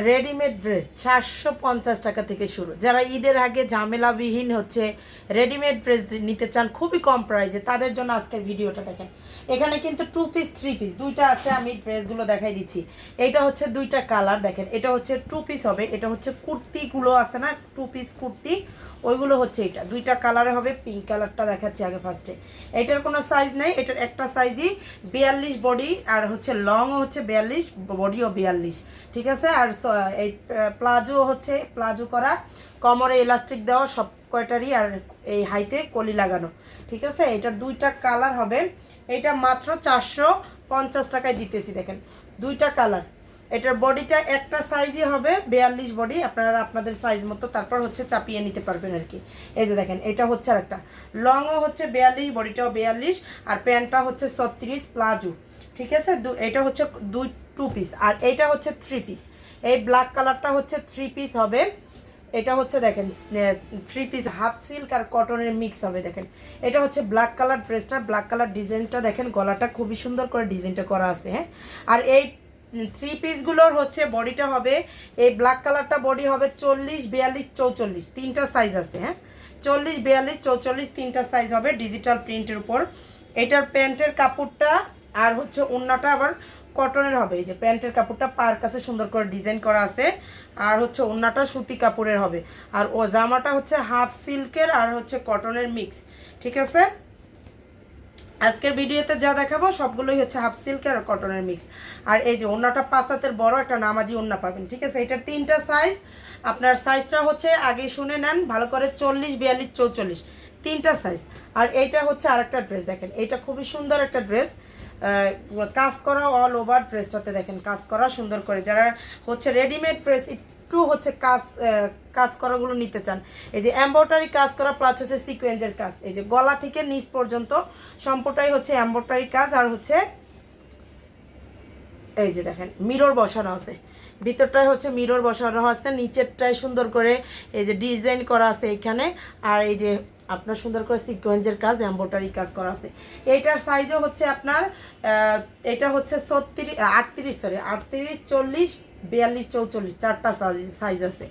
Readymade dress 450 টাকা থেকে শুরু। যারা ঈদের আগে ঝামেলাবিহীন রেডিমেড ড্রেস নিতে চান খুবই কম প্রাইসে, তাদের জন্য আজকের ভিডিওটা দেখেন। এখানে কিন্তু 2 পিস 3 পিস দুইটা আছে, আমি ড্রেসগুলো দেখাই দিচ্ছি। এইটা হচ্ছে দুইটা কালার দেখেন, এটা হচ্ছে 2 পিস হবে, এটা হচ্ছে কুর্তিগুলো আছে না 2 পিস কুর্তি, ওইগুলো হচ্ছে এটা দুইটা কালারে হবে। পিঙ্ক কালারটা দেখাচ্ছি আগে ফার্স্টে। এটার কোনো সাইজ নেই, এটার একটা সাইজই 42 বডি, আর হচ্ছে লংও হচ্ছে 42, বডিও 42, ঠিক আছে। আর এই প্লাজো হচ্ছে প্লাজো করা, কোমরে ইলাস্টিক দেওয়া সব কয়টারই, আর এই হাইতে কলি লাগানো, ঠিক আছে। এটার দুইটা কালার হবে, এটা মাত্র 450 টাকায় দিতেছি। দেখেন দুইটা কালার, এটার বডিটা একটা সাইজই হবে 42 বডি, আপনারা আপনাদের সাইজ মতো তারপর হচ্ছে চাপিয়ে নিতে পারবেন আর কি। এই যে দেখেন এটা হচ্ছে আর একটা লংও হচ্ছে 42, বডিটাও 42, আর প্যান্টটা হচ্ছে 36 প্লাজো, ঠিক আছে। এটা হচ্ছে 2 পিস, আর এইটা হচ্ছে 3 পিস। এই ব্ল্যাক কালারটা হচ্ছে 3 পিস হবে। এটা হচ্ছে দেখেন 3 পিস হাফ সিল্ক আর কটনের মিক্স হবে। দেখেন এটা হচ্ছে ব্ল্যাক কালার ড্রেসটা, ব্ল্যাক কালার ডিজাইনটা দেখেন, গলাটা খুবই সুন্দর করে ডিজাইনটা করা আছে, হ্যাঁ। আর এই 3 পিসগুলোর হচ্ছে বডিটা হবে, এই ব্ল্যাক কালারটা বডি হবে 40, 42, 44, তিনটা সাইজ আছে, হ্যাঁ। 40, 42, 44 তিনটা সাইজ হবে ডিজিটাল প্রিন্টের উপর। এটার প্যান্টের কাপড়টা আর হচ্ছে ওড়নাটা আবার কটনের হবে। এই যে প্যান্টের কাপড়টা পার কাছে সুন্দর করে ডিজাইন করা আছে, আর হচ্ছে ওড়নাটা সুতি কাপড়ের হবে, আর ও জামাটা হচ্ছে হাফ সিল্কের আর হচ্ছে কটনের মিক্স, ঠিক আছে। আজকের ভিডিওতে যা দেখাবো সবগুলোই হচ্ছে হাফ সিল্কের আর কটনের মিক্স। আর এই যে ওড়নাটা 5 হাতের বড় একটা নামাজি ওড়না পাবেন, ঠিক আছে। এটার তিনটা সাইজ, আপনার সাইজটা হচ্ছে আগে শুনে নেন ভালো করে, 40, 42, 44 তিনটা সাইজ। আর এইটা হচ্ছে আরেকটা ড্রেস, দেখেন এটা খুবই সুন্দর একটা ড্রেস, কাজ করা অল ওভার ড্রেসটাতে দেখেন কাজ করা সুন্দর করে। যারা হচ্ছে রেডিমেড ড্রেস একটু হচ্ছে কাজ করাগুলো নিতে চান, এই যে এমব্রয়ডারি কাজ করা প্লাস হচ্ছে সিকোয়েন্সের কাজ, এই যে গলা থেকে নিচ পর্যন্ত সম্পূর্ণটাই হচ্ছে এমব্রয়ডারি কাজ, আর হচ্ছে এই যে দেখেন মিরর বসানো আছে, ভিতরটায় হচ্ছে মিরর বসানো আছে, নিচেরটায় সুন্দর করে এই যে ডিজাইন করা আছে এখানে, আর এই যে আপনার সুন্দর করে সিকোয়েন্সের কাজ এমব্রয়ডারি কাজ করা আছে। এইটার সাইজও হচ্ছে আপনার এটা হচ্ছে 38, 40, 42, 44 চারটা সাইজ আছে।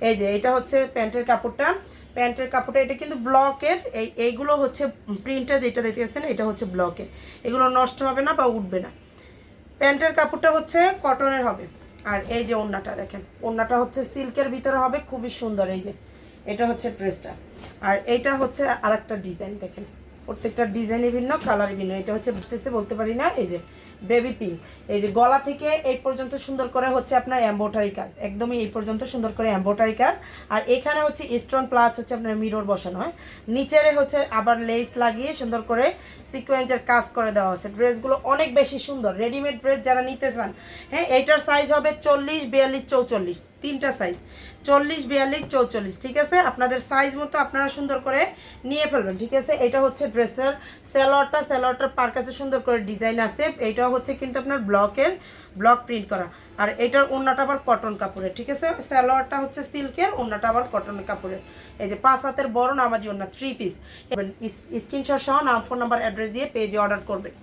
এই যে এটা হচ্ছে প্যান্টের কাপড়টা, এটা কিন্তু ব্লকের, এইগুলো হচ্ছে প্রিন্টটা যেটা দেখতেছেন এটা হচ্ছে ব্লকের, এগুলো নষ্ট হবে না বা উঠবে না। প্যান্টের কাপড়টা হচ্ছে কটনের হবে। আর এই যে ওড়নাটা দেখেন, ওড়নাটা হচ্ছে সিল্কের ভিতরে হবে, খুবই সুন্দর। এই যে এটা হচ্ছে ড্রেসটা, আর এইটা হচ্ছে আরেকটা ডিজাইন দেখেন, প্রত্যেকটা ডিজাইনই ভিন্ন, কালারই ভিন্ন। এটা হচ্ছে বুঝতেছে বলতে পারি না, এই যে বেবি পিঙ্ক, এই যে গলা থেকে এই পর্যন্ত সুন্দর করে হচ্ছে আপনার এমব্রয়ডারি কাজ, একদমই এই পর্যন্ত সুন্দর করে এমব্রয়ডারি কাজ। আর এখানে হচ্ছে স্টোন প্লাস হচ্ছে আপনার মিরর বসানো হয়, নিচেরে হচ্ছে আবার লেস লাগিয়ে সুন্দর করে সিকোয়েন্সের কাজ করে দেওয়া আছে। ড্রেসগুলো অনেক বেশি সুন্দর, রেডিমেড ড্রেস যারা নিতে চান, হ্যাঁ। এইটার সাইজ হবে 40, 42, 44 তিনটা সাইজ, 40, 42, 44, ঠিক আছে। আপনাদের সাইজ মতো আপনারা সুন্দর করে নিয়ে ফেলবেন, ঠিক আছে। এটা হচ্ছে ড্রেসের স্যালোয়ারটার পার কাছে সুন্দর করে ডিজাইন আছে, এইটা হচ্ছে কিন্তু আপনার ব্লক প্রিন্ট করা। আর এটার ওড়নাটা আবার কটন কাপড়ের, ঠিক আছে। স্যালোয়ারটা হচ্ছে সিল্কের, ওড়নাটা আবার কটন কাপড়ের। এই যে 5 হাতের বড় নামাজি ওড়না 3 পিস। স্ক্রিনশট সহ নাম, ফোন নাম্বার, অ্যাড্রেস দিয়ে পেজে অর্ডার করবেন।